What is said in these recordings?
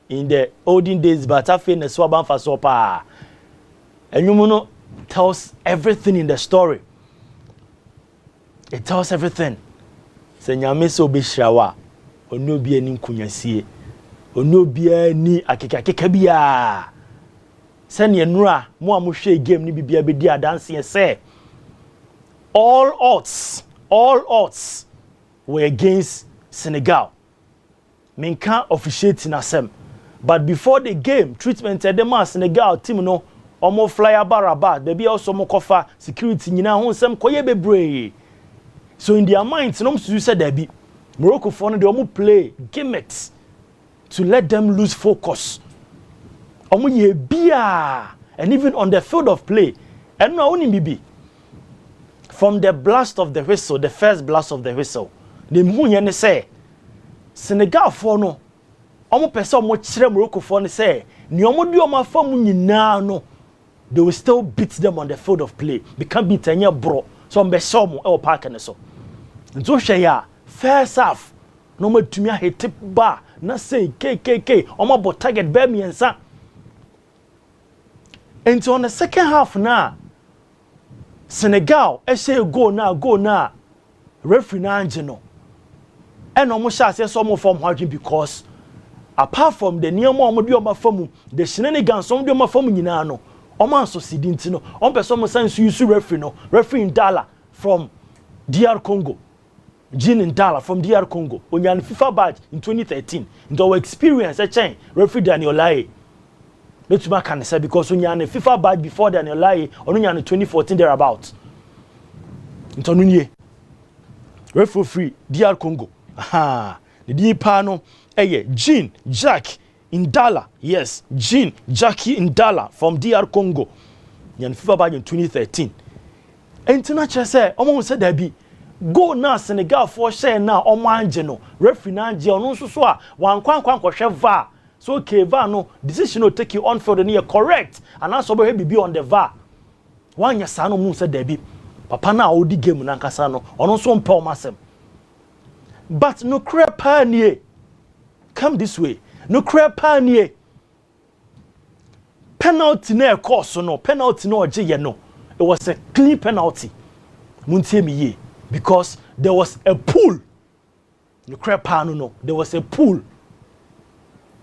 in the olden days, but I feel the Swaban for Sopa. And you tells everything in the story. It tells everything. Senyame so be shawa. Ono bia ni nkunyasie. Ono bia ni akeka bia. Send nura mo amuhwe game ni bibia be di adanse say. All odds were against Senegal. Menka officiating asem. But before the game, treatment at the Senegal team no omo flyer baraba, there be also mo kofa security nyina ho nsem koye bebre. So in their minds, no must say there be Morocco for no they omo play gimmicks to let them lose focus. Omo ye bia, and even on the field of play, and no only bibi. From the blast of the whistle, the first blast of the whistle, the munyane say Senegal for no omo pese omo kire Morocco for no say ni omo di omo afa mu nyina no they will still beat them on the field of play. Become beat anya bro. So mbe so mo e o park ne so. Nzo hwe ya first half no matumi a hit ba na say KKK omo bo target be miensa. And on the second half na Senegal say go na referee na angelo. And omo sha say so mo form hardly because apart from the near omo di omo famu the shenanigans omo di omo famu nyina no oman so sidinti no on person mo sense use referee in Dala from DR Congo. Jean in Dala from DR Congo. Onyan FIFA badge in 2013. In our experience a chain referee Daniel Lai. Not to can say because onyan FIFA badge before Daniel Lai onyan 2014 thereabouts. Into nunye referee free DR Congo. Aha. The DPA no Jean Jack in Dala, yes, Jean Jackie in Dala from DR Congo. Yan FIFA badge in 2013. International say, omo say there be go na Senegal for share na omo anje no referee na anje ono nso so a wan kwan kohwe VAR. So okay VAR no decision no take you on field and you correct and also be bibi on the VAR. Wan ya sa no mu say there be papa na odi game na nkasa no ono nso mpa omasem. But no crepa nie. Come this way. No crepa nie. Penalty na course no penalty no oje ye no. It was a clean penalty. Muntie me ye because there was a pool. No crepa no there was a pool.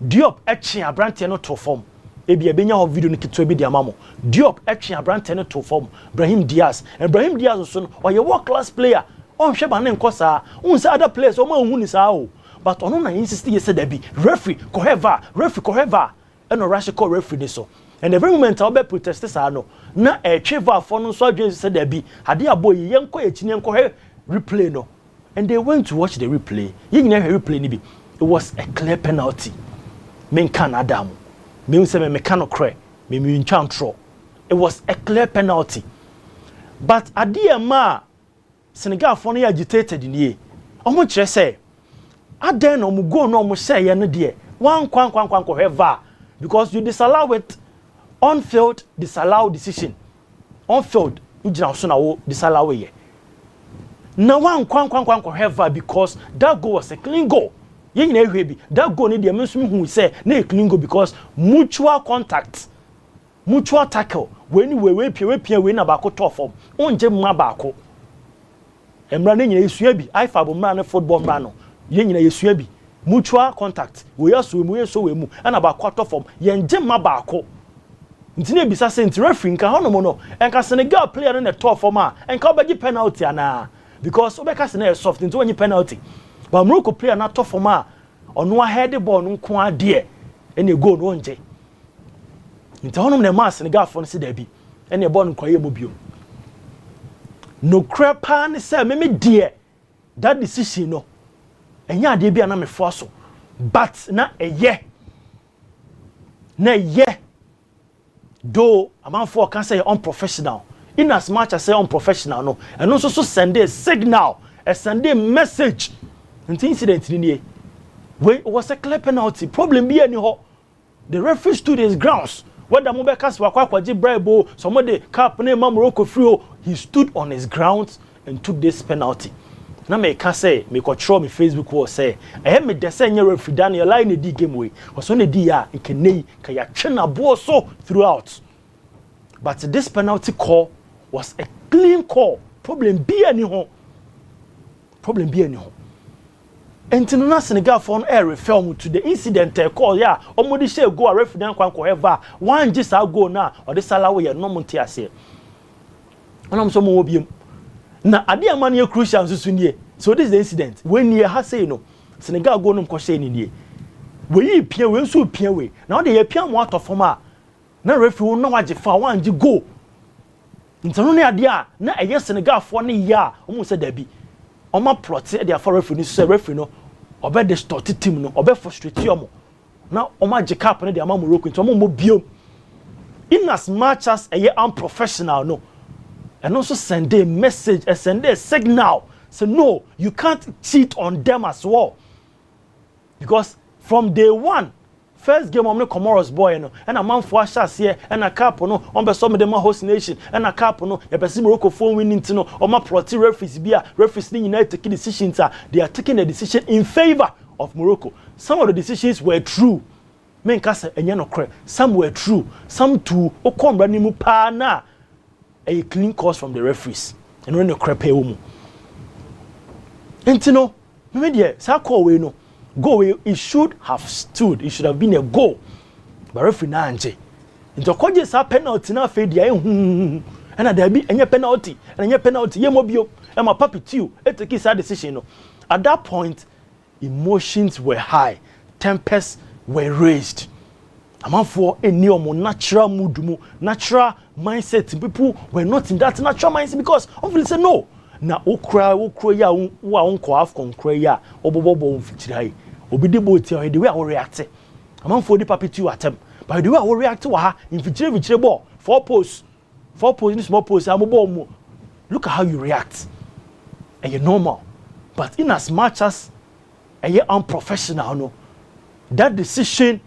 Diop etchi abrante no to form. Ebi ebenya ho video ni kitwa bi di amamo. Diop etchi abrante no to form. Brahim Diaz so no oye world class player. On hwe ba ne nkosa. Unse other players o ma hu ni sa o. But ono na insist ye said there be referee koheva and no rush call referee ni so. And every moment I'll be protest sa no na VAR for no so adwen said there be ade aboy yenko echi ne enko replay no. And they went to watch the replay. Ye nyina replay ni bi. It was a clear penalty. Men can Adam. Me say me can no cry. Me ntwantro. It was a clear penalty. But ade ma Senegal for no agitated in ye. Omo kire say aden no mu go no mo say ye no de wan kwan VAR because you disallow it on field disallow decision on field ujina so na wo disallow ye na wan kwan VAR because that goal was a clean goal ye nyina ehwe bi that goal ni de mensum hu say na a clean goal because mutual contact mutual tackle when we pie we na ba ko to form onje mma ba ko emra na nyina esua bi ifa bo mra na football mra no ye nyina yesua bi mutual contact we aso we so we mu ana ba quarter form ye nje ma ba ko ntine bisa se nt referee nka hono mo no enka Senegal player na top form a enka obegi penalty ana because obeka se na soft nti onyi penalty but Morocco player na top form a ono a head ball no nko ade ene goal no nje nti hono na ma Senegal for no se da bi ene ball no kwaye mo bio no crepa ne se me die that decision no enya ade bia na me force but na eye though a man for can say unprofessional in as much as say unprofessional no and also send a signal send a message into incident ni we was a clear penalty problem be any ho the referee stood his grounds whether Mobeka wakwaji bribe somebody cap na Morocco free he stood on his grounds and took this penalty na me ka say me control me Facebook wall say me de say nye referee Daniel line e di game way was on di ya nkenei ka ya twe na bo so throughout. But this penalty call was a clean call. Problem be any ho. Enti no Senegal for air refer to the incident call ya omodi share go a referee dan kwan ko ever one just go na or the salawo ye no monte ase. Onam so mo obiem. Na ade amane ye crucial so nie. So this is the incident. When you ha say no Senegal go no ko share ni nie. We pia we so pia we. Na de ye pia mo atofom a na referee no waje fa one ji go. Ntano ne ade a na eye Senegal for ne ya omo se da bi. Oma plot e dia for referee ni so referee no obe distort team no obe frustrate omo na oma je cap ne dia ma Morocco nti omo mo biom in as much as a unprofessional no and also send a message and send a signal so no you can't cheat on them as well because from day one first game on the Comoros boy no and a man for ashas here and a cap no on be some of them host nation and a cap no e be Morocco phone winning to no o ma proti referees bia referees ni united taking decisions they are taking a decision in favor of Morocco. Some of the decisions were true men ka say enye no kre some were true some too o kombra ni mu pa na a clean course from the referees and when the crepe wo enti no me de sa call we no goal it should have stood. It should have been a goal. But referee na anje. Into koje sa penalty na fe dia and there be any penalty and any penalty ye mobio e ma papi tiu e take sa decision no. At that point emotions were high, tempers were raised. Amanfo eni omo natural mood mu, natural mindset. People were not in that natural mindset because obviously say no. Na okra ya wa onko afcon kra ya obobobo mfitiri hai obi de boti o the way I react amanfo di papi tiu atem but the way I react wa ha mfitiri ball four posts in small posts amobo mu look at how you react and you normal but in as much as a unprofessional no that decision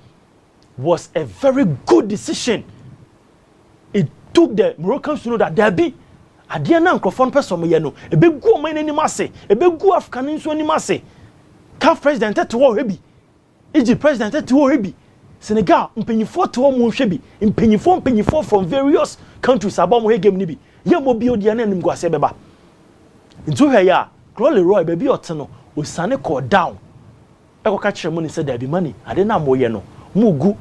was a very good decision. It took the Moroccans to know that there be adia na microphone person ye no ebegu o man anim ase ebegu African nso anim ase CAF president to wo hebi Egypt president to wo hebi Senegal mpanyifo to wo mo hwe bi mpanyifo from various countries abom he game ni bi ye mo bi odia na anim guase beba ntu hwe ya Crowley Roy bebi ote no osane call down ekoka kire mo ni say there be money ade na mo ye no mugu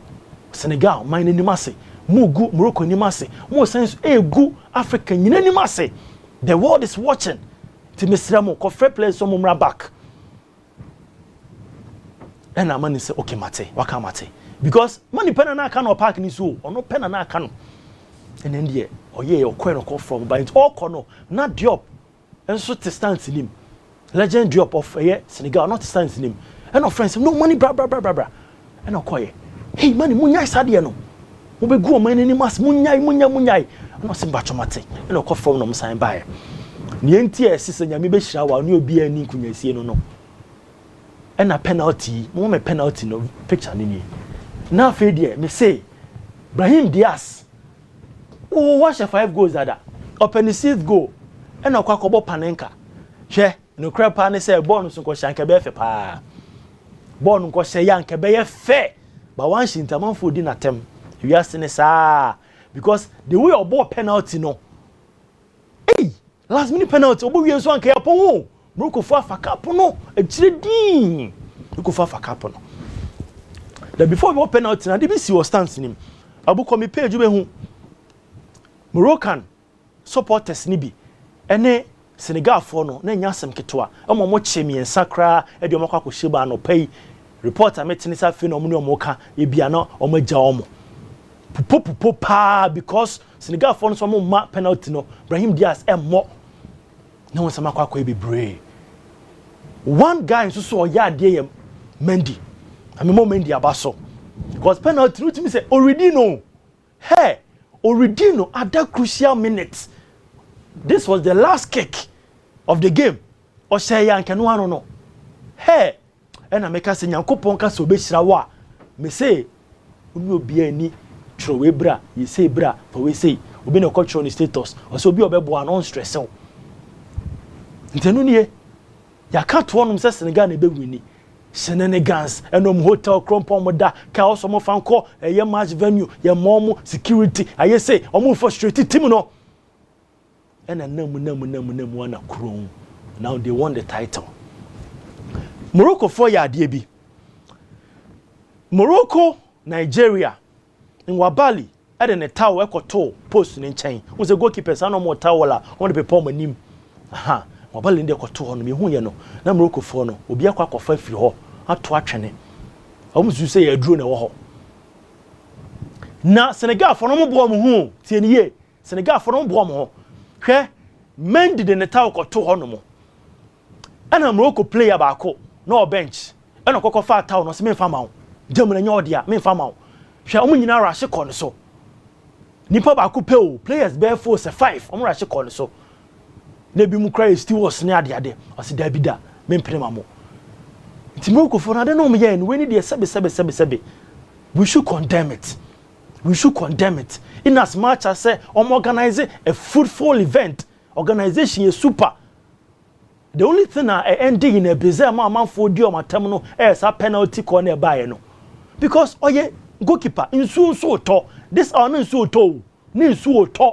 Senegal man anim ase mugu Morocco anim ase mo sense egu Africa nyina anim ase the world is watching to Mr. Mo ko fair play so mumra back and na man say okay mate waka mate because money pen na aka no park ni so ono pen na aka no and then there oye okwe no come from but all kono na Diop enso to stand him legend Diop of Senegal not stand him and no friends no money bra and okoye hey money munya sade no mo be gu o man ni mas munyai no simba chomate and okọ from no msan bae ne enti esese nyame be hira wa ne obi ani kunyasie no and a penalty mo me penalty no picture ni na fe de me say Brahim Diaz oh watch 5 goals ada open the 6th goal and okwa kobo panenka hwe no krepa ne say ball no so ko shanka be fe pa ball no ko hye yanka be ye fe but one shintaman for di natem we are saying because the way of ball penalty no hey last minute penalty obo wi so anka yapon Morocco for afaka no e chire din Morocco for afaka no the before we penalty na DBC was stance nim abuko mi page be hu Moroccan supporters ni bi ene Senegal for no na nya asem ketwa emo mo che miensa kra e de omako akosheba no pay reporter metini sa fe no mo ne omoka e bia no omagya omo pupo pa because Senegal for no so mo ma penalty no Brahim Diaz mo na won sama kwa be brave one guy so ya de Mendy amemo Mendy abaso because penalty no timi say Oridino at that crucial minute. This was the last kick of the game. O say yan kanu ano no. Hey, and I make us say Nyankopon ka so be hira wa. Me say unu obi ani tro we bra, you say bra, for we say obi no control ni status. O so obi obebo anon stress o. Ntenu nie ya ka to onum se Senegal na be wini shenanigans enom hotel krompo moda ka also mo fanko eye match venue ye mom security aye say omo frustrated team no ena namu wana krom. Now they won the title. Morocco for ya ade bi. Morocco, Nigeria, in Wabali, at the tower ekoto post in chain. Was a goalkeeper no more tower on the people manim. Aha, Wabali in the ekoto on me hu ye no. Na Morocco for no, obi akwa akwa firi ho, ato atwene. Almost you say a drone na wo ho. Na Senegal for no mo bo mo hu, tie ni ye. Senegal for no mo bo mo ho. Hwe, men did the tower ekoto ho no mo. Ana Morocco player baako no bench. Ana kokko fa tower no se me fa ma. Jamuna nya odia me fa ma. Hwe omo nyina rashe kɔ no so. Nipa baako pe o players be 4 se 5 omo rashe kɔ no so. Na bi mu cry still was ne ade. O se da bi da me mpene ma mo. Nti Morocco for na de no mo ye no we need the sebe. We should condemn it. We should condemn it. In as much as say organize a football event, organization is super. The only thing ending in a bizarre man for dio matamno is a penalty corner by no. Because oye goalkeeper in so to this are no so to ni so to.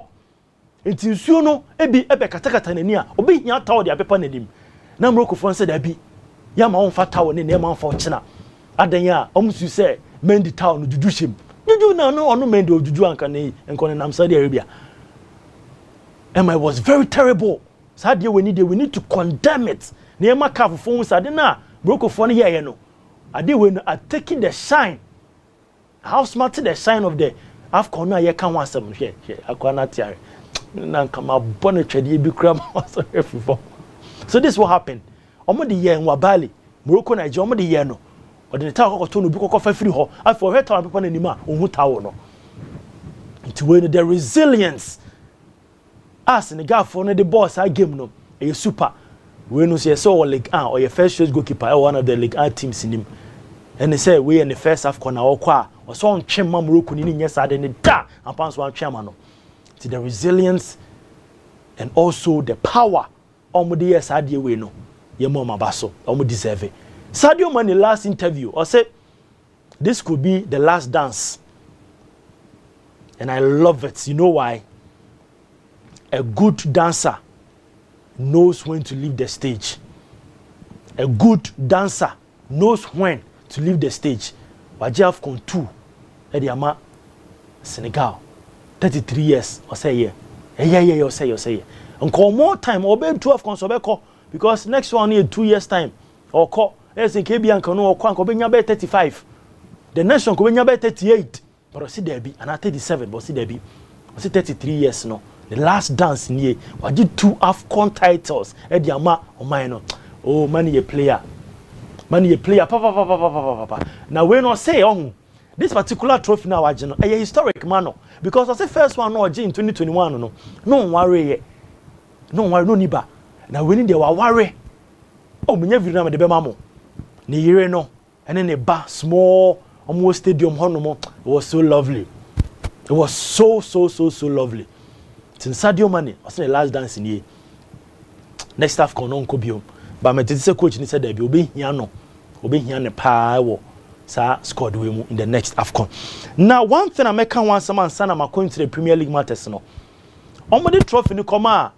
It is you no ebi katakata nani a obi hia tawo dia pepa nanim. Na Morocco fon say da bi ya ma won fa tawo ne na ma fa ochina. Adan ya omusu say mendi tawo no juju shem. Juju na no ono mendi ojuju anka ne enko nam Saudi Arabia. And it was very terrible. Sadie we need to condemn it. Neema ka fofo sade na Morocco for no ye no. Ade we are taking the shine. How smart the shine of the AFCON na ye kan wansem hwe akwana tiare. Na nkama bone twede bi kura ma so efifo. So this what happened. Omo de ye Nwabali, Morocco na je omo de ye no. Ode ta kokoto no bi kokofa firi ho. Afọ hwe tawo pepa na nima ohun tawo no. Nti we the resilience. As Senegal for the boss I game no a super we no say so League 1 or your first choice goalkeeper one of the League 1 teams in him and they say we in the first half corner or kwa or so on chema Morocco ni nyesa de ne da ampa so an chema no to the resilience and also the power omo de yes ade we no ye mo mabaso omo deserve it. Sadio Mane last interview or say this could be the last dance and I love it. You know why? A good dancer knows when to leave the stage. A good dancer knows when to leave the stage. Wajaf kon 2 Ediama Senegal 33 years or say yeah. Yeah, say. And call more time or be 12 konsobeko because next one need 2 years time or call as in KB and Kano or Kwan Kobenya be 35. The next one Kobenya be 38. But I see there be and I 37 but see there be. I see 33 years no. The last dance in here, we did 2 AFCON titles. Ediama o mine. Oh, money a player. Pa. Now we not say this particular trophy now a historic man because I say first one no in 2021 no. No worry no niba. Now we need the worry. Oh, me never remember the bemamo. Ni yere no. And then a bar small almost stadium honomo. It was so lovely. It was so lovely. Since Sadio Mane was the last dance in here. Next half kono nko biom. But me tete coach ni said there be obi hia ne pa wo sa squad we mu in the next AFCON. Now one thing I make one some answer na going to the Premier League matters no. Omo the trophy ni koma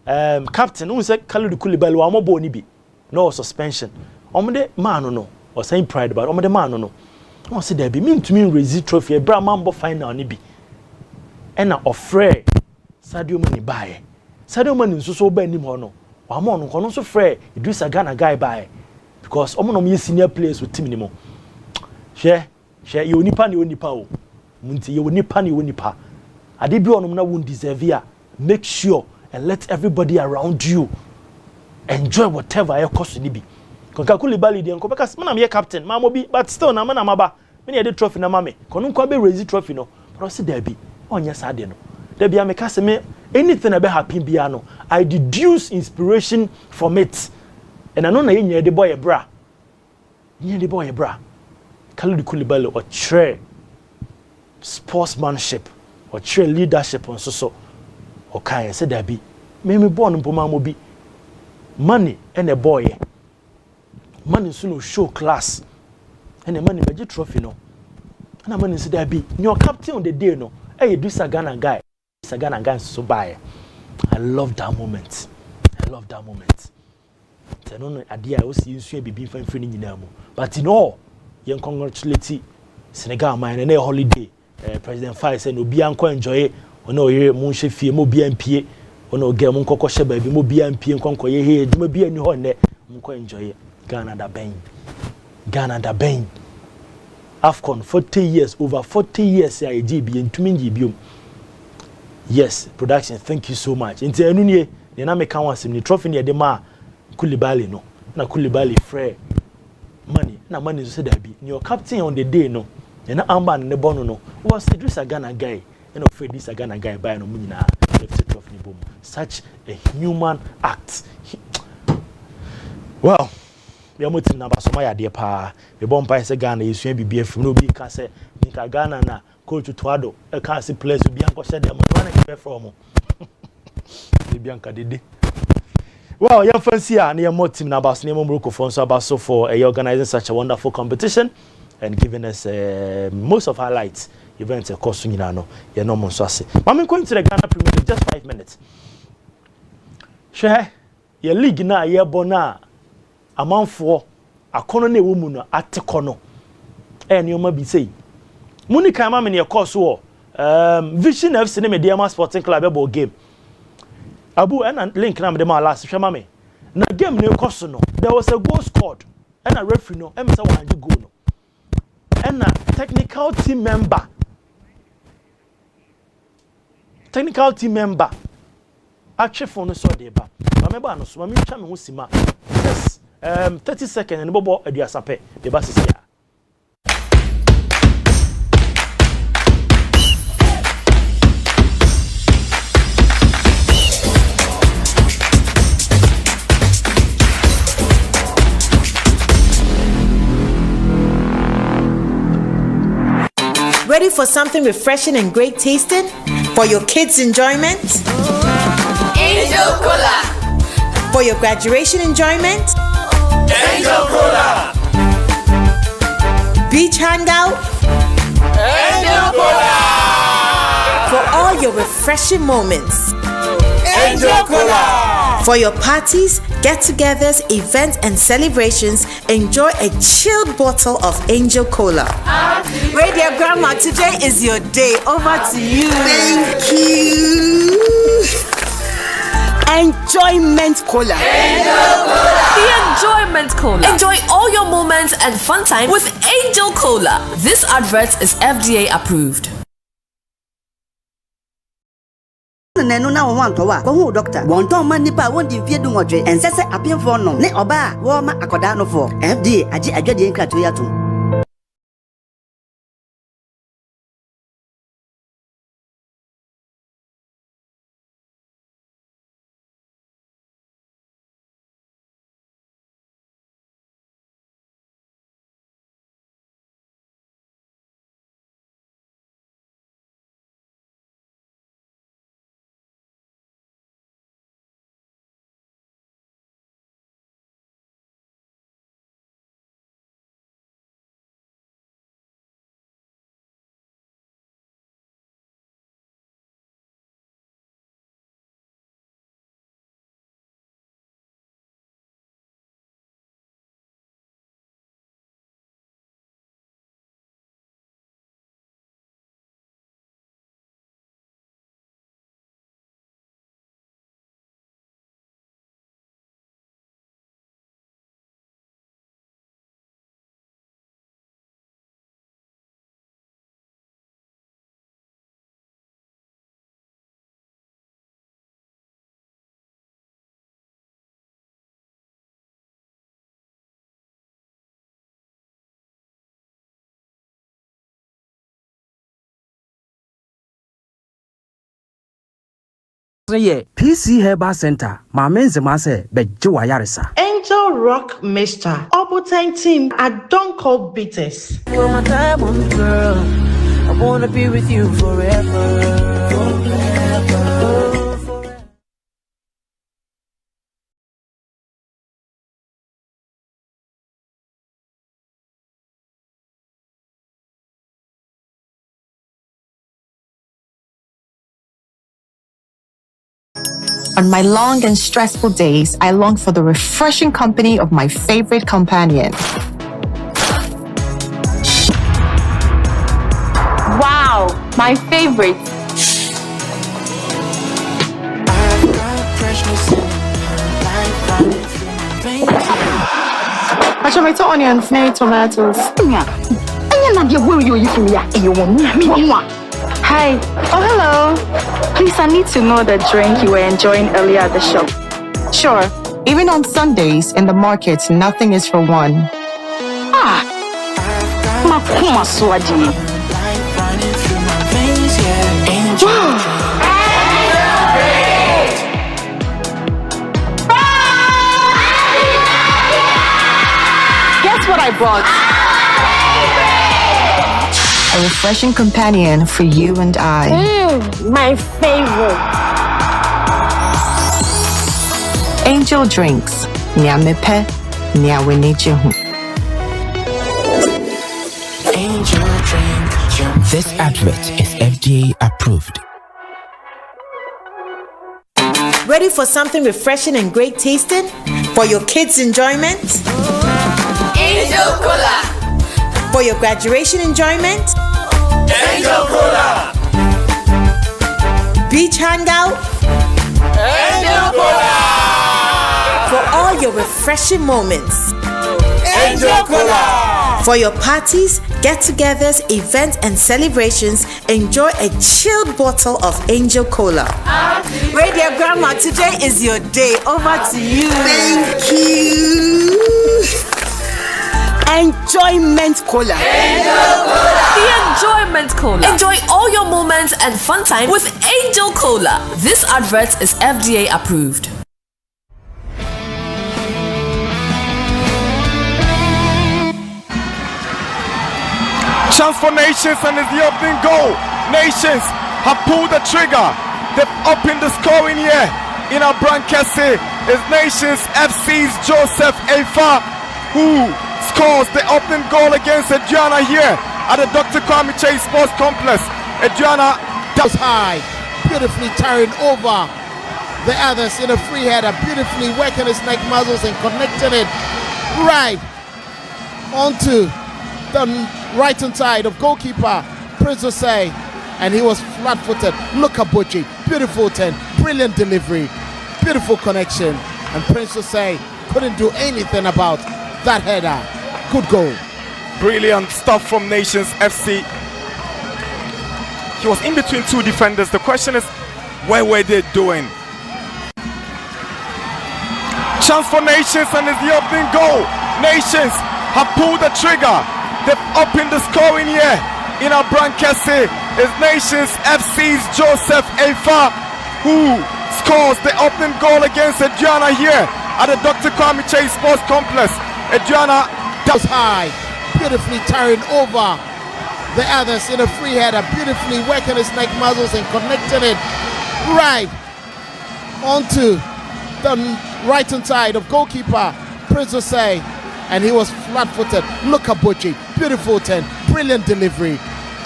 captain who say Kalidou Koulibaly wa mo bo ni bi. No suspension. Omo the man no or saying pride but omo the man no. No say there be mean to me raise trophy e bra man bo final ni bi. And na ofre Sadio Mane bae. Sadio Mane nso so ba nim ho no. Wa mo no kono so frɛ Idrissa Gana guy bae because omo no me senior players with team ni mo. Hwɛ ye onipa ne onipa o. Munti ye onipa ne onipa. Ade bi onom na won deserve ya. Make sure and let everybody around you enjoy whatever you cost ni bi. Konka Koulibaly de nko beka na me captain ma mo bi but still na me na maba. Me ne dey trophy na ma me. Kono nko be raise trophy no. But say there bi. Onya sa de no. There be ameka me anything about happy piano. I deduce inspiration from it. And I know na yen the boy bra. Yen the boy bra. Kalidou Koulibaly or tray sportsmanship or tray leadership on so okay say there be me born mpoma mo bi money and a boy man so no show class and man be trophy no na man say that be your captain on the day no hey do Sagana guy so buy. I love that moment. Teno ade a o si nsu bibi fanfani nyina mu but in all yen congratulate Senegal man na holiday President Faye say no bi anko enjoy ona oyere mu hye fie mo bi ampie ona oge mu nkokọ hye ba bi mo bi ampie nkonko ye he eduma bi ani ho ne mu ko enjoy Ghana da ben AFCON 40 years over 40 years ya ejibi ntumi njibiom. Yes, production, thank you so much. Nti enu nie na meka wasim ni trophy ne de ma Koulibaly no. Na Koulibaly frɛ money. Na money so say that be. Your captain on the day no. Na amba ne bono no. Was Idris Agana guy. And of Idris Agana guy buy no money na left trophy ni bom. Such a human act. Well, we are mutim na ba so ma ya de pa. We bom pa say Ghana yesua bibia fim no bi ka say nka Ghana na coach Tuado e ka say players bi anko say dem no na ke from. Bi anka dede. Well, young fancy and your more team about name Morocco for so for organizing such a wonderful competition and giving us most of highlights events of course you know you're no more so I'm going to the Ghana Premier League just 5 minutes. Share your league na ye bona amanfo akono na ewumu no atekono nyoma bi sei muni kan ma me ne course wo Vision FC ne Mediama Sporting Club e ball game Abu and link na me dem last hwe ma me na game ne course no there was a goal scored and a referee no em say wan goal no and a technical team member actually for no so dey ba remember no so me twa me ho sima yes 30 seconds and bobo aduasape the bus is here. Ready for something refreshing and great tasting for your kids' enjoyment? Angel Cola. For your graduation enjoyment? Angel Cola. Beach hangout? Angel Cola. For all your refreshing moments? Angel Cola. For your parties, get-togethers, events, and celebrations, enjoy a chilled bottle of Angel Cola. Radio Grandma, today is your day. Over to you. Thank you. Enjoyment Cola. Angel Cola. The Enjoyment Cola. Enjoy all your moments and fun time with Angel Cola. This advert is FDA approved. Nenu na won to wa ko hu doctor won ton man nipa won di vie du ngodwe ensese apemfo no ne oba wo ma akoda no fo FDA agi adwade nkrato yatum. PC Herbal Center, my men's master, but Joe Yarisa. Angel Rock Mixture, Obutan team, I don't call bitters. You're my diamond girl, I wanna be with you forever. On my long and stressful days, I long for the refreshing company of my favorite companion. Wow, my favorite. Tomato onions, no tomatoes. Hi. Oh, hello. Please, I need to know the drink you were enjoying earlier at the shop. Sure, even on Sundays in the market, nothing is for one. Makuma swadi. Guess what I brought? A refreshing companion for you and I. My favorite. Angel Drinks. Nyamepe, nyawenejehu. Angel drink. This advert is FDA approved. Ready for something refreshing and great tasting? For your kids' enjoyment? Angel Cola. For your graduation enjoyment? Angel Cola. Beach hangout? Angel Cola. For all your refreshing moments? Angel Cola. For your parties, get-togethers, events, and celebrations, enjoy a chilled bottle of Angel Cola. Radio Grandma, today is your day. Over to you. Thank you. Enjoyment Cola. Angel Cola. The Enjoyment Cola. Enjoy all your moments and fun time with Angel Cola. This advert is FDA approved. Chance for Nations, and it's the opening goal. Nations have pulled the trigger. They've opened the scoring here in our Brankese. It's Nations FC's Joseph Efa who scores the opening goal against Adriana here at the Dr. Kwame Chase Sports Complex. Adriana does high, beautifully turning over the others in a free header, beautifully working his neck muscles and connecting it right onto the right hand side of goalkeeper Prince Osei, and he was flat-footed. Look at Boji, beautiful 10, brilliant delivery, beautiful connection, and Prince Osei couldn't do anything about that header. Good goal. Brilliant stuff from Nations FC. He was in between two defenders. The question is, where were they doing? Chance for Nations, and it's the opening goal. Nations have pulled the trigger. They've opened the scoring here in our Brankese. It's Nations FC's Joseph Efa who scores the opening goal against Adriana here at the Dr. Kwame Chase Sports Complex. Adriana does high, beautifully turning over the others in a free header, beautifully working his neck muscles and connecting it right onto the right hand side of goalkeeper Prince Osei, and he was flat-footed. Look at Boji, beautiful 10, brilliant delivery,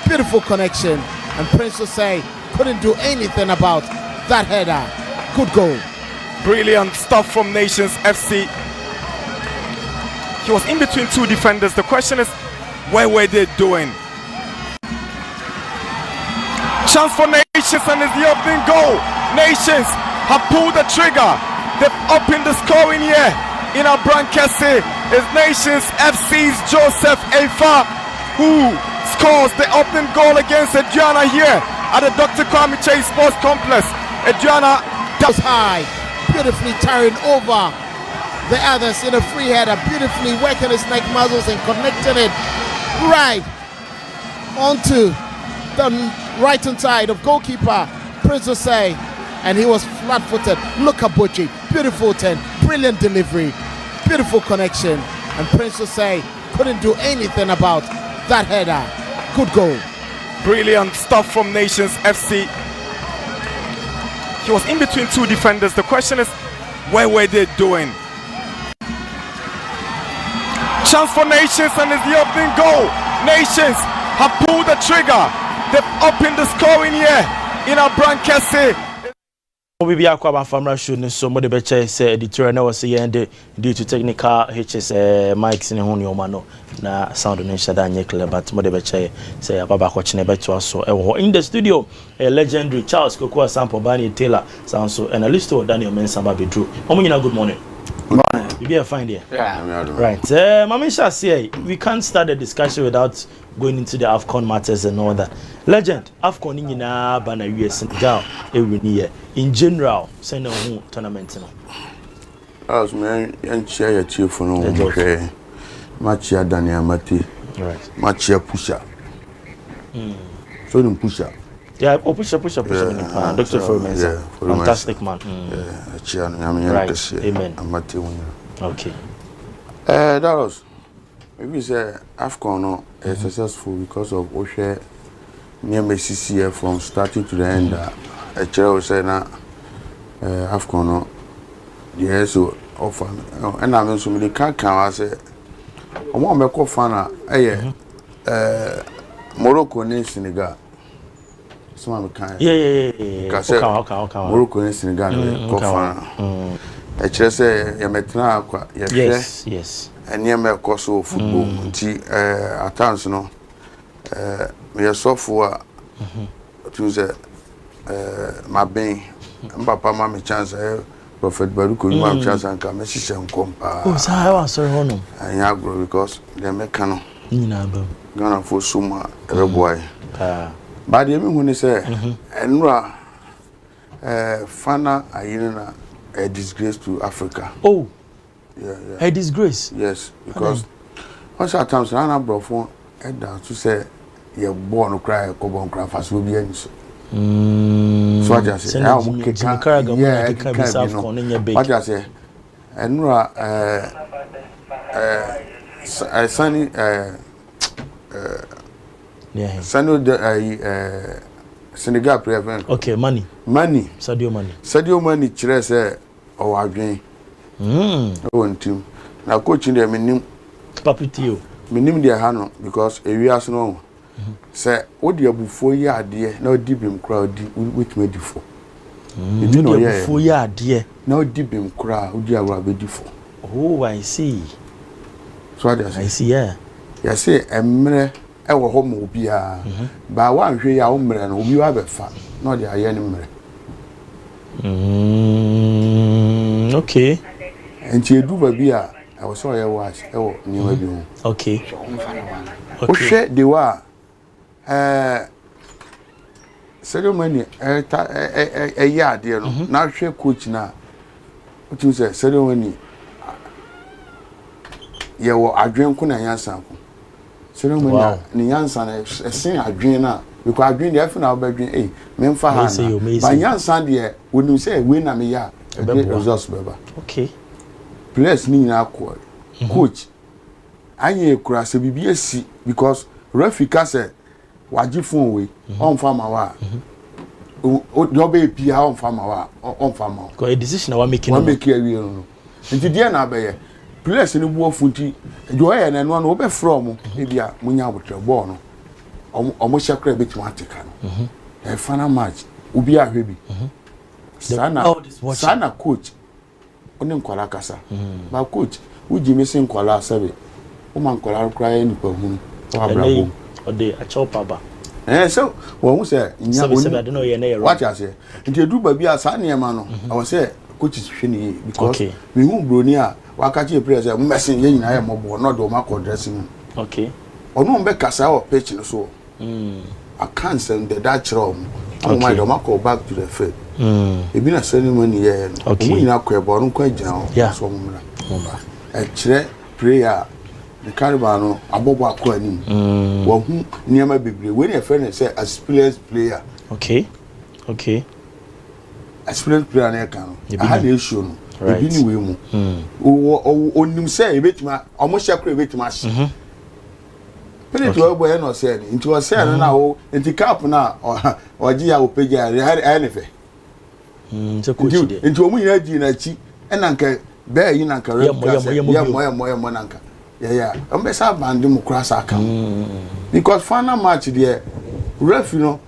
beautiful connection, and Prince Osei couldn't do anything about that header. Good goal. Brilliant stuff from Nations FC. He was in between two defenders. The question is, where were they doing? Chance for Nations, and it's the opening goal. Nations have pulled the trigger. They've opened the scoring here in our Brankese. It's Nations FC's Joseph Efa who scores the opening goal against Adriana here at the Dr. Kwame Chase Sports Complex. Adriana does high, beautifully turning over the others in a free header, beautifully working his neck muscles and connecting it right onto the right hand side of goalkeeper Prince Osei, and he was flat-footed. Look at Boji, beautiful 10, brilliant delivery, beautiful connection, and Prince Osei couldn't do anything about that header. Good goal. Brilliant stuff from Nations FC. He was in between two defenders. The question is, where were they doing? Chance for Nations, and it's the opening goal. Nations have pulled the trigger. They've opened the scoring here in our Brankese. We be akwa famra show ni so mo de be che say editor na was say due to technical HS mics ni ho ni o ma no na sound no shada anye clear but mo de be che say ababa ko chine be to so in the studio a legendary Charles Kokua Sample Bani Taylor sound so and a list of Daniel Mensamba Bedru. Omunyina good morning. Good morning. You be a fine there. Yeah. Right. Mamisha say we can't start the discussion without going into the AFCON matters and all that. Legend, AFCON in na bana US Senegal every year. In general, send a home tournament no. As me and share your chief for no match ya Daniel Mati. Right. Match ya pusher. So them pusher. Yeah, pusher. Dr. Foreman. Yeah, fantastic man. Right. Amen. Okay. Darius, maybe say AFCON no successful because of Oshe near MCCF from starting to the end. A chair say na AFCON no yeah so offer and I mean so many can say I want me call fan Morocco and Senegal. Some kind. Yeah. Okay. Morocco and Senegal call fan. A chair say ya metra kwa yes. And near me course of football. At times no we are so for to say my being papa mama chance Prophet Baruku you have chance and come she say nkompa. Oh so I was sorry hono. And ya grow because they make no. Gonna for suma boy. But the me when say enra fana ayina a disgrace to Africa. Oh. Yeah. A disgrace. Yes, because once at times I brought phone to say you're born to cry ko bon cry fast will be any so. So I just say I am I just say enra sunny Senegal player. Okay, money. Sadio money chire say o adwen. Team. Now coach in there minim Papitio. Minim dia ha no because ewiase no. Say what the abufo ye ade na odi bim crowd with me difo. You know abufo ye ade na odi bim crowd odi agora be difo. Oh, I see. So I see, yeah. You say emre e wo ho mo bia. Ba wa hwe ya wo mre no obi wa be fa. Na odi aye ni mre. Okay. And she do baby I was sorry I watch new okay. Okay. They were ceremony a year dear no. Now she coach now. What you say ceremony yeah well adwen ko na yansan ko. Ceremony ni yansan e sen adwen na because adwen dey na obadwen me mfa ha na. Ba yansan dey wonu say we na me ya results beba. Okay. Players ni na call coach anye kura se bibie si because referee ka say waji phone we on farmer wa o be pia on farmer wa on farmer ko a decision wa make awie no nti dia na abaye players ni bu ofunti jo ye na no no be from e bia munya abotre ball no omo shakra betima atika no e final match ubi ahwe bi sana coach oni nkwala kasa ba coach uji me sin nkwala sabe o man nkwala kra ni pa hu o abrabo o de a chopa ba so wo hu se nya what you say nti edu ba bia sa ne ma no I was say coach hwe ni because me hu broni a waka che player say messing ye nyina ye mobo no do ma dressing okay ono mbe kasa o pitch no so I can't send the Dutch room. Oh my God, I go back to the field. It been a ceremony here. Okay. We not quite born quite down. Yeah. So, a chair prayer. The Caribano, above what coin. Well, who near my baby? When your friend say experienced player. Okay. Experienced player, I can. I had the issue. Right. On him say a bit my almost a bit much. Pele to boy no say nti o say na o nti cap na o ji ya o pege anyfe so coach dey nti o mu nyina ji na chi e na nka be yi na nka ya mo na nka yeah o be sa band mu kura sa aka because final match there referee no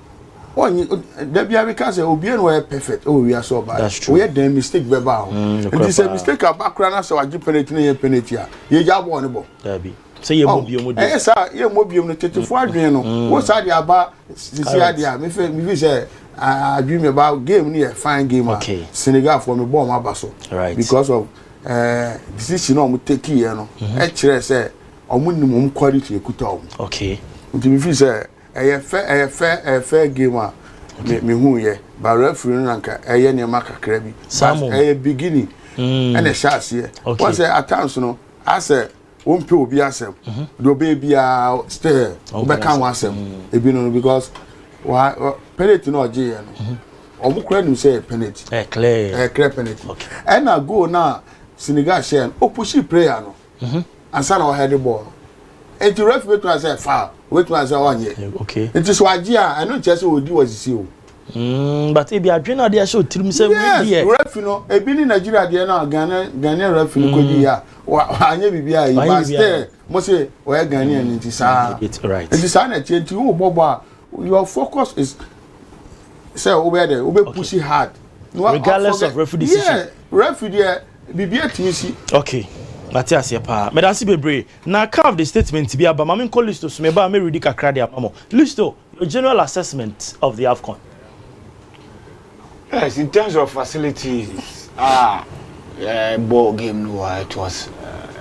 There be a say Obian were perfect. Oh, we are so bad. That's true. We had the mistake beba. And this a mistake a background so I give penalty. Ye job one. There be. Say you move your yes, sir. You move your 34 dream. What's idea about this idea? Me say I dream about game near fine game. Okay. Senegal for me bomb abaso. Right. Because of decision on take here no. Actually say minimum quality ekuta. Okay. Me feel say a fair game me who ye but referee nanka ne maka krabi beginning and a chance here once at times no I say won't pay obi asem do baby stay be kan wasem e bi no because penalty no je ye no omo kra nim say penalty clear penalty and na go na Senegal share o push player no and sana o head the ball and the referee to say foul wait to answer one year. Okay. It is why I don't just would do as you. But if you are doing that, show tell me say yes, ref no. A bit in Nigeria there now Ghana ref no could be anya bibia but stay must say where Ghanaian it is right. It is an change you boba your focus is say over there we push it hard regardless of referee decision. Yeah, referee there bibia tmc. Okay. Matias yepa medasi bebre na carve the statement bi aba mame call listo so me ba me ready kakra dia mamo listo your general assessment of the AFCON. Yes, in terms of facilities ball game no it was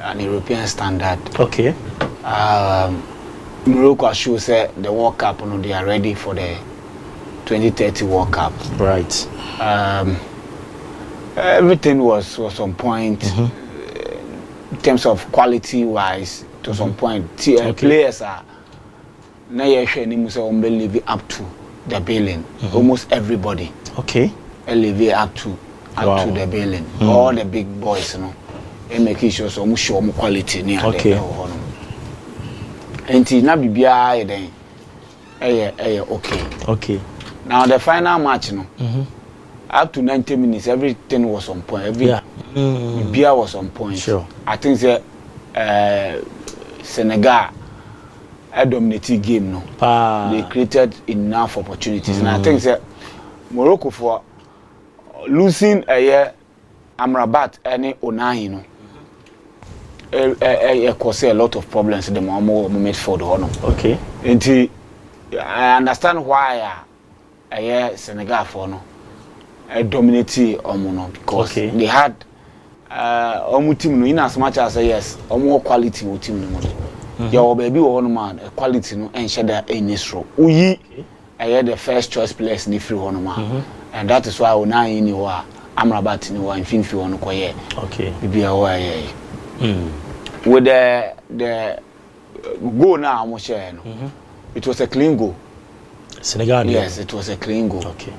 an European standard. Okay. Morocco shows say the World Cup no they are ready for the 2030 World Cup. Right. Everything was on point. In terms of quality wise to some point players are now live up to the billing almost everybody live up to the billing all the big boys they make sure so show quality near and na bibia okay now the final match up to 90 minutes, everything was on point. Beer was on point. Sure. I think Senegal a dominating game. No, they created enough opportunities, and I think Morocco for losing a year, Amrabat and Onai, caused a lot of problems in the moment for the honor. Okay. And I understand why a year Senegal for no. Dominating Omono because they had Omu team in as much as yes, Omo quality team no. Your baby one man quality no and share that in this row. We are the first choice players in the free one man, and that is why we now in the war. Amrabat in the war in Finfi one koye. Okay. Be aware. With the goal now, I'm share. It was a clean goal. Senegal. Yes, it was a clean goal. Okay.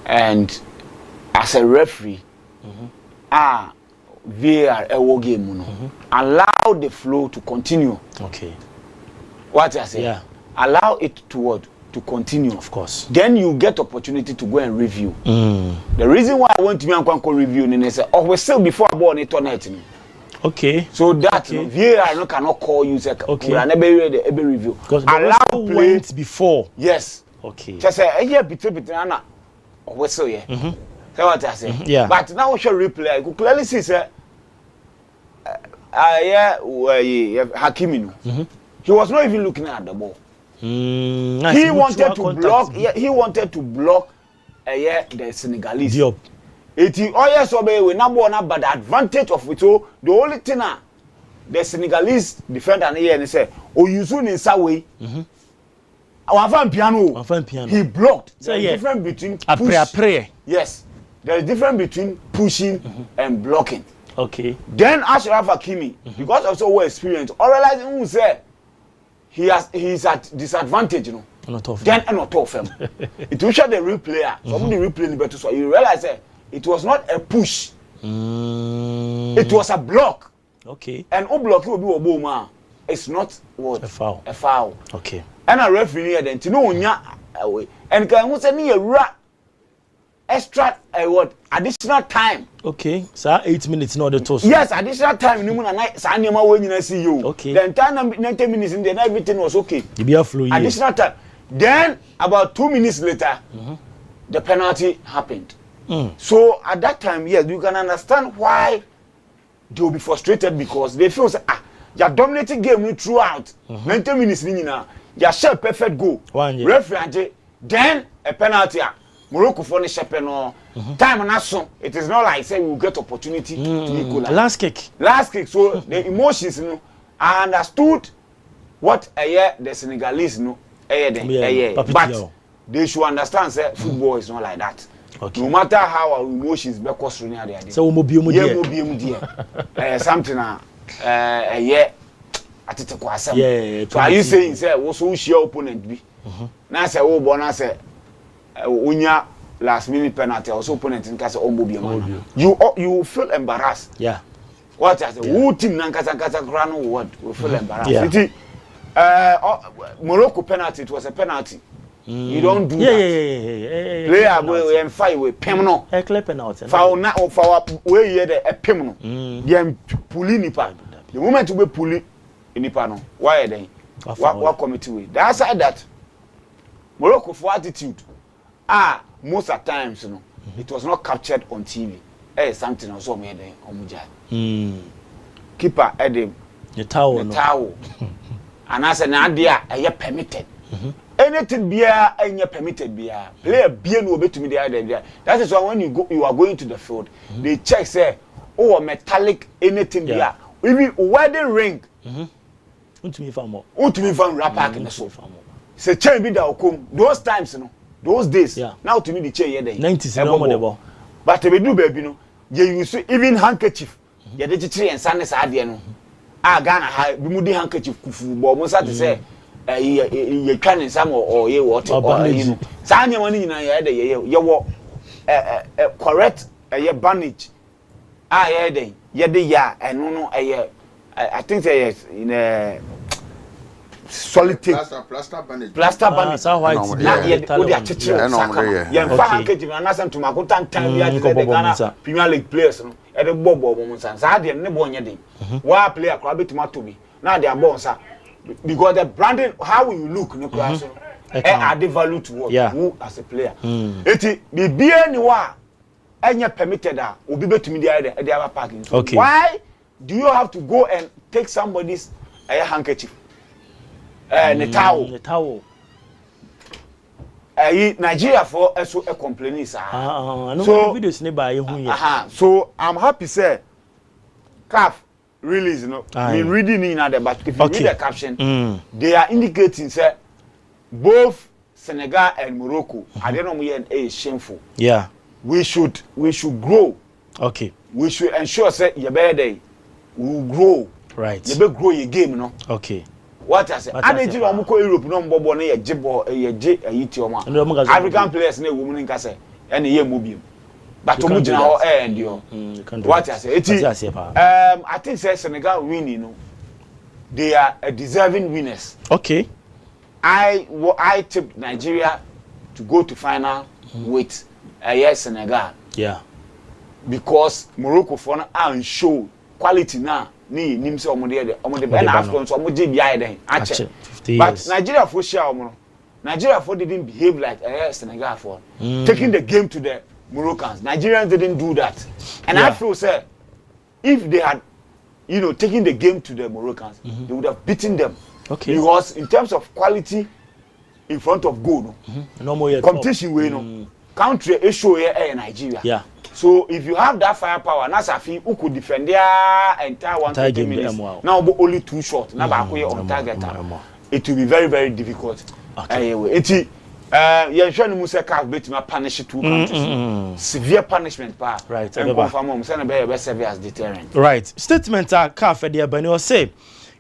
And as a referee, VAR a game, allow the flow to continue. Okay. What I say? Yeah. Allow it to continue. Of course. Then you get opportunity to go and review. The reason why I want to go review is we still before I born internet. Okay. So that VAR cannot call you. Okay. We are never ready to review. Because allow went before. Yes. Okay. Just say here between whistle yeah. So what I say? Yeah. But now we show replay. I could clearly see say Hakimi. He was not even looking at the ball. He wanted to block. Yeah, he wanted to block the Senegalese. Diop. Yes, obey we number one, but the advantage of it all, the only thing the Senegalese defender here and say, oh, you soon in some way. Piano. He blocked. There is difference between push. Yes. There is difference between pushing and blocking. Okay. Then Ashraf Hakimi, because of so well experienced, or realizing who said he's at disadvantage, you know. Then not tough him. It will show the real player. Somebody replaying better, so you realize it was not a push. It was a block. Okay. And a block will be a boom. It's not what a foul. A foul. Okay. And a referee then to know away. And can we say a extra additional time? Okay. So 8 minutes in order to yes, additional time. When you see you. Okay. The entire 90 minutes in the everything was okay. You be a flow. Additional time. Then about 2 minutes later, the penalty happened. So at that time, yes, you can understand why they will be frustrated because they feel you're dominating game throughout 90 minutes. You share perfect goal. Referee, then a penalty. Morocco for the no time and so it is not like say we will get opportunity to equalize. Last kick. So the emotions, I understood what the Senegalese but they should understand that football is not like that. Okay. No matter how our emotions be costly there. So we be something so are you saying say also share opponent be na say wo bo na say unya last minute penalty also opponent in case you feel embarrassed. Yeah. What I say who team na kasa kra no what we feel embarrassed. Morocco penalty, it was a penalty. You don't do that. Player boy and fight with Pemno. A clear penalty. Foul na or foul way here the Pemno. Them pulling nipa. The moment to be pulling nipa no. Why then? What committee way? That's that. Morocco for attitude. Most of times, it was not captured on TV. Something also made on Muja. Keeper Edim. The towel. And I said, Nadia, I permitted. Anything beer and you permitted beer. Player beer no be to me the idea. That is why when you are going to the field, they check say, oh, metallic anything beer. Even wedding ring. Untumi famo. Untumi famo wrap in the sofa. Say chain be that come. Those times, those days. Now to me the chain here day. 90s but we do baby you use even handkerchief. You did tree and sadness idea no. Ghana ha bi mudi handkerchief kufu bo mo sa te say ye twan nsam or ye what or you know sa anya woni nyina ye de ye wo correct ye bandage ye de ya eno no I think say in a solid tape plaster bandage so white na ye wo de achichire ye fa handkerchief na nasem to makotan tan bia de Ghana Premier League players no e de bobo mo nsan sa de ne bo nya de wa player kwa betima to be now they are born sir because the branding how you look no class add value to what who as a player eti bibia ni wa enya permitted obi betumi dey there parking so why do you have to go and take somebody's handkerchief the towel Nigeria for also a complaint sir so videos ne ba ye hu ye so I'm happy say CAF release reading in there but if you read the caption they are indicating say both Senegal and Morocco I don't know is shameful. We should grow. We should ensure say your day will grow. You be grow your game what I say Nigeria am ko Europe no mbobo na ye jibo ye je ayiti o ma African players na women nka say and ye mobile but omu jina ho endio what I say I think say Senegal winning they are a deserving winners. I tipped Nigeria to go to final with Senegal because Morocco for now show quality now ni nim say omo de African so omo je bia den ache but Nigeria for sure Nigeria for didn't behave like Senegal for taking the game to the Moroccans. Nigerians didn't do that and I feel say if they had taken the game to the Moroccans they would have beaten them because in terms of quality in front of goal competition we country issue here in Nigeria so if you have that firepower na safi who could defend their entire 120 minutes now but only 2 shots na ba ko on target it will be very very difficult eti you sure no say CAF betima punish 2 countries severe punishment pa and confirm say na be serve as deterrent statement CAF dey bani o say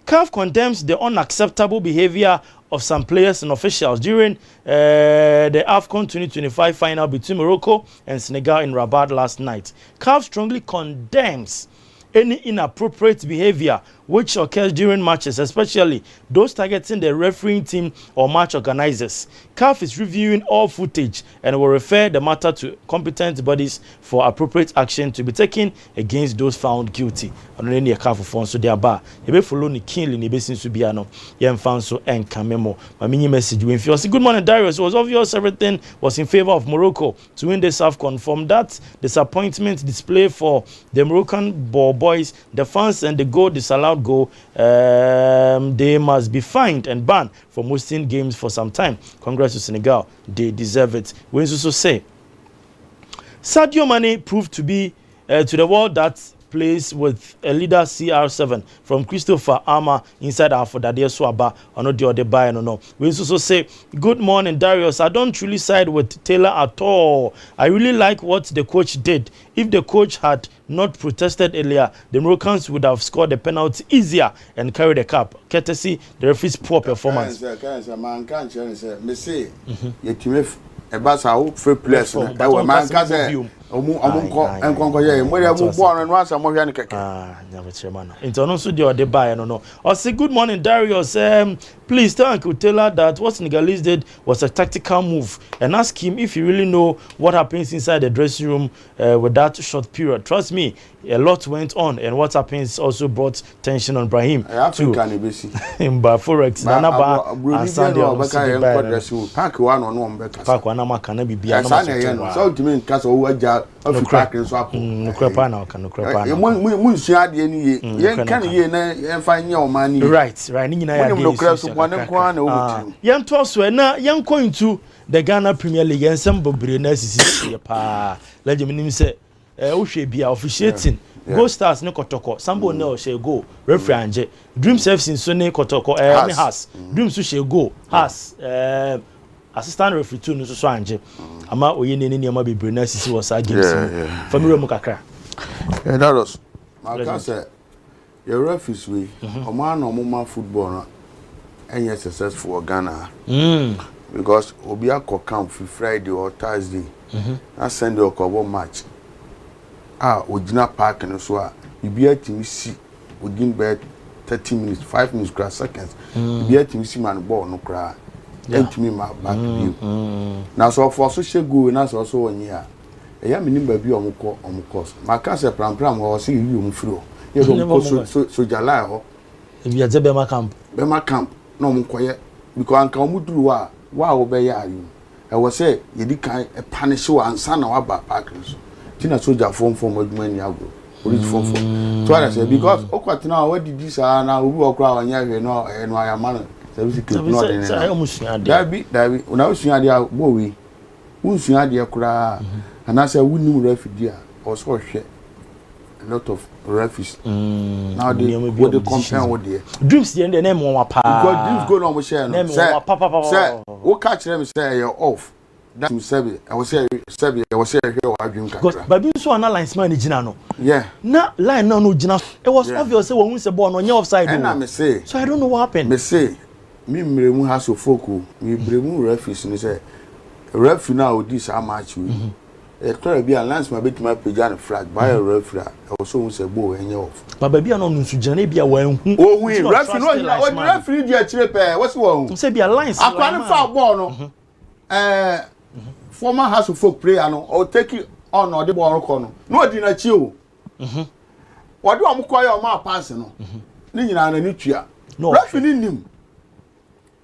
CAF condemns the unacceptable behavior of some players and officials during the AFCON 2025 final between Morocco and Senegal in Rabat last night. CAF strongly condemns any inappropriate behavior which occurs during matches, especially those targeting the refereeing team or match organizers. CAF is reviewing all footage and will refer the matter to competent bodies for appropriate action to be taken against those found guilty. On any CAF phone, so they are bar. You follow ni keenly ni basin to be ano. Yen fanso and camemo. My mini message when you say good morning, Darius. It was obvious everything was in favor of Morocco to win this AFCON. From that disappointment display for the Moroccan ball boys, the fans and the goal disallowed goal, they must be fined and banned from hosting games for some time. Congrats to Senegal, they deserve it. We also say Sadio Mane proved to be to the world that plays with a leader CR7 from Christopher Armour inside our for Darius Swaba or not the other buy no. We also say good morning, Darius. I don't really side with Taylor at all. I really like what the coach did. If the coach had not protested earlier, the Moroccans would have scored the penalty easier and carried the cup, courtesy the referee's poor performance. Ebasa ho free players na e we man ka say omunko enkonko ye mo dey bu born no asa mo hwe ne keke nyawo chairman into no so dey ode buy no I say good morning, Darius. Please tell Uncle Taylor that what Senegalese did was a tactical move and ask him if he really know what happens inside the dressing room with that short period. Trust me, a lot went on, and what happens also brought tension on Brahim too. In Forex Nanaba and Sunday Park one on one better. Park one ama kana bibia no so ultimate case o waja of crack so up no crepa na ka no crepa na mun sua de ni ye yen kan ye na yen fa nya o mani right ni nyina ya dey yen to so na yen ko into the Ghana Premier League yen sem bobre na sisi pa legend nim say o hwe bia officiating Go Stars ne kotoko sambo ne o she go referee anje Dreams FC so ne kotoko ne has Dreams so she go has assistant referee too no so anje ama oye ne ne ma bebre na sisi was games family mu kakra that was my can say your referees we o ma no mo football no any successful Ghana because obi akọ for Friday or Thursday I send you a match Ojina Park and so you be at me see within bed 30 minutes 5 minutes grass seconds you be at me see man ball no cry to me my back view now so for social go and that's also 1 year e me nim ba bi on course my can say pram or see you on free you don't so July ho e bi aje be ma camp no mo koye because anka o muduru wa obey you e was say ye di kan e punish wa ansa na wa ba park so tina soldier form adwuma ni ago police form so I say because okwatina wa didi sa na obi okra wanya hwe no no ayama no service keep no den dabi una usua de bo wi usua de kura ana say wuni refugee also hwe a lot of refugees now they what they compare with there Dreams the name one pa because Dreams go on we share no say what catch them say you're off that to serve I was say here or dream because baby so analyze man gina no yeah na line no gina it was obvious say when say ball no nya offside and me say so I don't know what happened me say me mremu ha so foku me bremu referees ni say referee now this how match we try be alliance ma betima page flag by a referee also won say ball enya off but baby no nsu gina bia wan hu oh we referee no referee dia chire pe what's one say be alliance akwa fa ball no former house of folk player no or take it on or the ball corner no di na chi o what do am call your ma pass no ni nyina na ni tua referee nim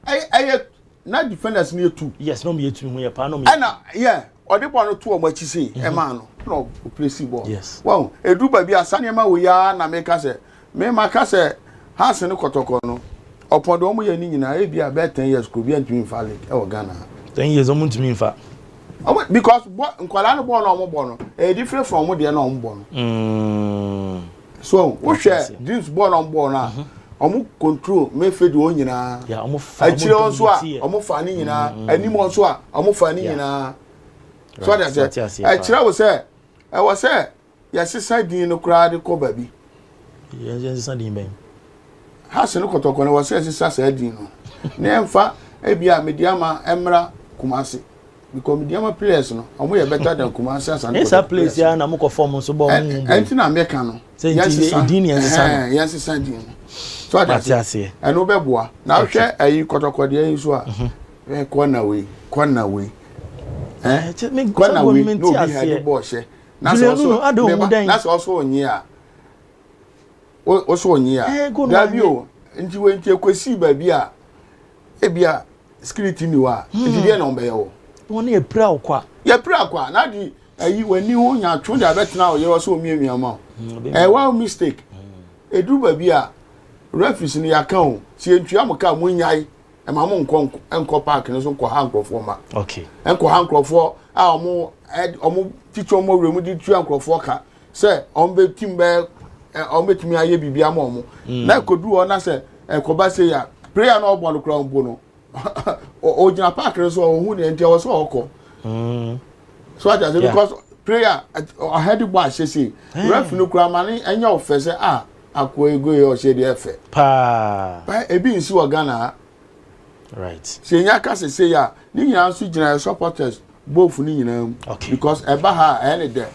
I na defenders near two yes no me two here pa no me na yeah or the ball no two o ma chi say e ma no play see ball yes wow edu ba bia sane ma we ya na me ka say me ma ka say house no kotoko no upon do mo ya ni nyina e bia be 10 years ko bia ntumi fa league e o Ghana 10 years o mo ntumi fa because nkwala no ball no mo ball no e different from mo de na mo ball no so wo share this ball on ball na omo control me fed o nyina yeah omo fa achire on so a omo fa ni nyina anim on so a omo fa ni nyina so that say achire wo say e wo say yes side no crowd ko baby yes side ben ha se no kotoko no wo say sisa side no na emfa e bia mediama emra kumase because the players no omo ye better than Kumasi and yes players ya na mo ko form so bo mo enti na meka no yes idin yes sandin so ati and no beboa na hwe ayi kotokode ayi so a corner way corner way no be had ball she that's also onye a also onye a Davio nti we nti kwesi ba bi a ebia security ni wa nti dia na ombe wo woni e pra kwa na di ayi wani ho nya twu da betena o ye so omiamia ma wa mistake edu ba bi a referees ni yakan o si entua mo ka mo nyai e ma mo nko park no so nko hankrofo ma okay enko hankrofo a omo teacher mo remu di tu hankrofo ka se ombe team be ombe timi aye bibia ma omo na kodu o na se ko ba se ya prayer no ball kra mbo no o jina park so ohun ni enti o so oko so that because prayer ahead boy say ref no kra mani enya ofese akwo ego ye o se de efe pa ebi nsi wo Ghana right se nya ka se ya ni nya so jina supporters both ni nyina because eba ha ene de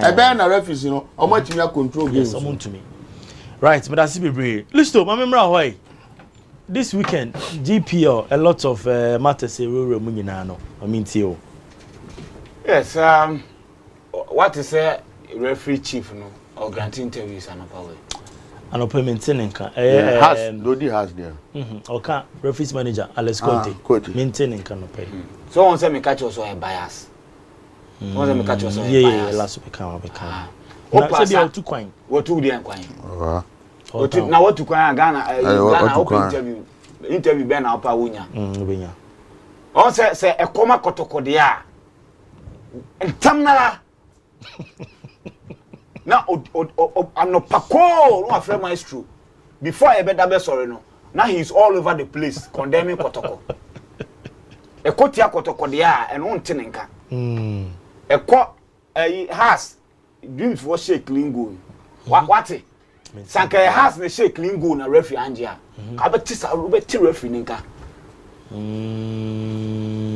eba na referees no o ma timi control games yes o to me right but that's be listo ma memra hoy this weekend GPL a lot of matters eroro mu nyina no I mean tio yes what is a referee chief no or granting interviews and maintaining kan has Lodi has there okay referee manager Alex Conte maintaining kan no pay so on say me catch also a bias on say me catch also a bias yeah last week kan na say be otu kwan what two dey kwan na what two kwan Ghana open interview be na opa wonya obenya on say e koma kotokode a entamnara na anopako no afre maestro before e be da be sorry no now he is all over the place condemning kotoko e kotia kotokode a eno ntenenka e ko has dreams for shake clean goal what sanka has ne shake clean goal na referee angia ka be ti referee ninka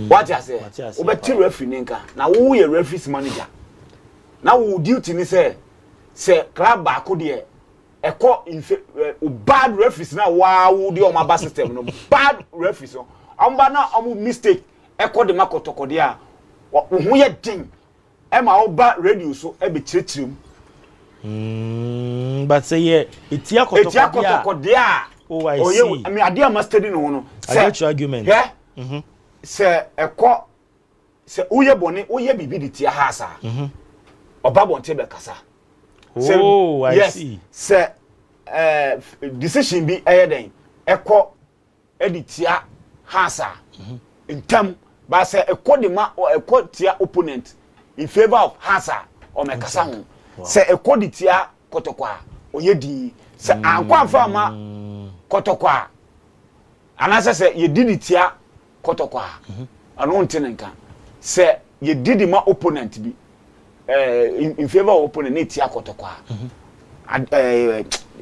what you say we ti referee ninka na wo ye referee manager na wo duty ni say club back de e ko bad referees na wo de o ma ba system no bad referees no amba na omu mistake e ko de makotokode a wo hu ye din e ma wo ba radio so e be chirechirem but say yeah etia kotokode a oh I see I mean adia ma study no no I get your argument yeah say e ko say uye boni uye bibi di tia hasa oba bonte be kasa oh I see say decision bi eyeden e ko editia hasa intam ba say e ko de ma e ko tia opponent in favor of hasa o me kasa ho say e ko di tia kotokwa oye di say ankwa fa ma kotokwa anase say ye di tia kotokwa anu ntenenka say ye di ma opponent bi in favor of opponent ne tia kotokwa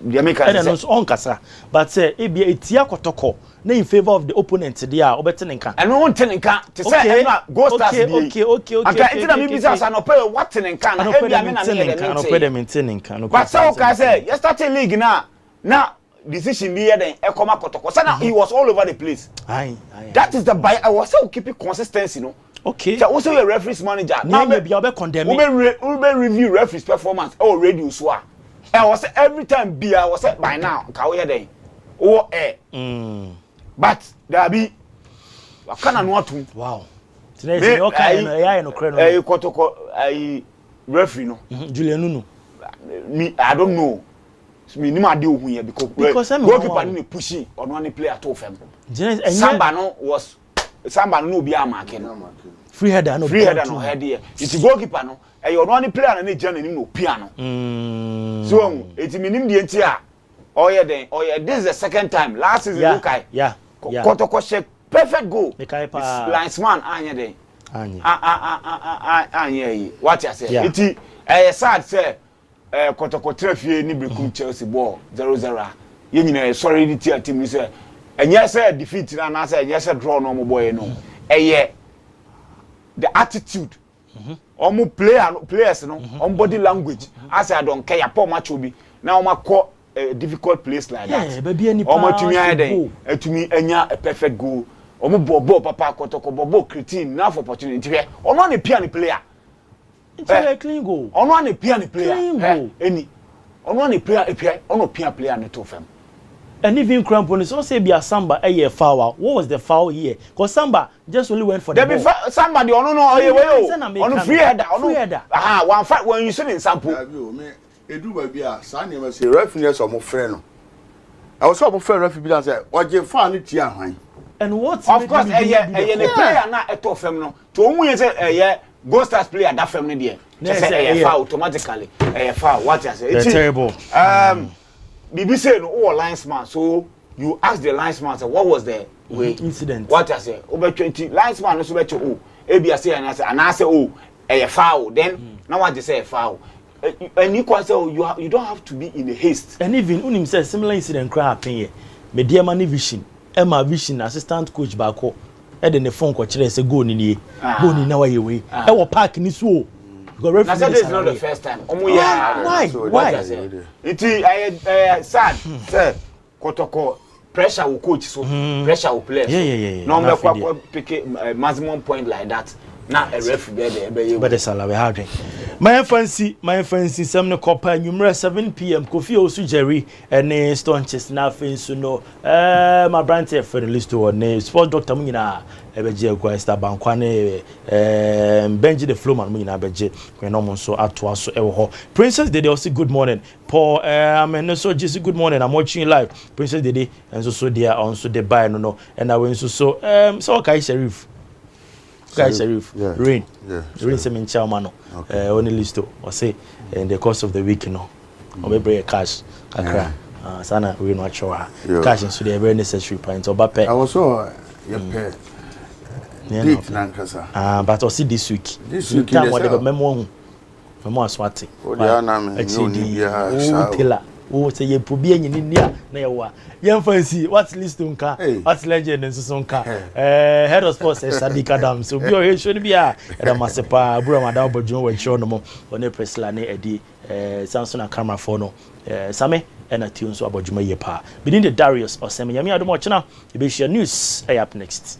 the American say on kasa but say e bia etia kotoko na in favor of the opponent there obetenenka anu ntenenka te say na go start okay aka intina mi bisa sa no pay what tenenka na e bia me na me no pay them ntenenka no but say okay say yesterday league na decision be here then ekoma kotoko say na he was all over the place that is the buy I was so keep consistency no okay so also your referees manager now be be condemn we review referees performance radio so I was every time be I was by now ka we here then oh but there be akana no atum wow today you okay no kre no kotoko referee no Julian Nunu me I don't know me ni ma de ohun here because goalkeeper ni pushing on one player to fem Samba no was Samba no be a mark no free header no head here it's goalkeeper no e on one player na jana ni no piano so it meaning the entia this is the second time last season Lukai kotoko shake perfect goal linesman anya den anya what you say it sad say kotoko trafie ni brekum Chelsea ball 0-0 ye nyina sorry ni team ni say enye say defeat na say enye say draw no mo boy no eye the attitude. Players no on body language. I say I don't care poor match will be. Now my call a difficult place like that. Baby any to me enya a perfect goal. Bobo papa kotoko bobo cretin now for opportunity here. On a piano player. It's a clean goal. On a piano player. Any on one player on piano player no to fam. And even Crampon so say be a Samba a foul. What was the foul here? Because Samba just only went for the ball. Somebody on free header. One fight when you see in sample. Edu baby a Sani must say reference or more friend. I was so friend referee and say, what you found it here. And what of course a player na a top fem no. To only say a Ghost Stars player that family there. Just say a foul automatically. A foul. What you say? It's terrible. Bibi say no linesman, so you ask the linesman say what was the incident? What I say over 20 linesman no so bet you I say and I say a foul. Then now what they say a foul. And you can say you don't have to be in a haste. And even unim says similar incident cry happen here. Media money vision, Emma vision assistant coach back home. Ed in the phone coach say go ni go ni na way way. E wo park ni so. That's not the first time. Why? It's sad. Sir, Kotoko pressure will coach so pressure will play. Yeah. No me pick a maximum point like that. Now a ref be but the salary hard. My fancy some no copper numerous 7 p.m. Kofi Osu Jerry and Stonches na so no my brand here for the list to one sport doctor muna ebeje Kwesta Bankwane Benji the Flowman muna beje when no so atoa so ewo Princess Dede also good morning Paul I'm so just good morning I'm watching live Princess Dede and so there on so the buy no and I went so okay Sheriff guys rain rain semen chairman only listo or say in the course of the week or maybe cash akra sana we no actual cash so they very necessary point or bape I was so date nankasa but I see this week time whatever memo aswati o dia na me no ni bia o say ye probi anyi ni na ye wa ye fancy what list nka what legend nso nka head of sports Saddick Adam so bi o he show ni bia era masepa bro madam bodwon wa show no mo one presla na edi Samsung and camera phone no same and a tune so abodwuma ye pa benin the Darius Osei Ember yami adomo chena e be share news up next.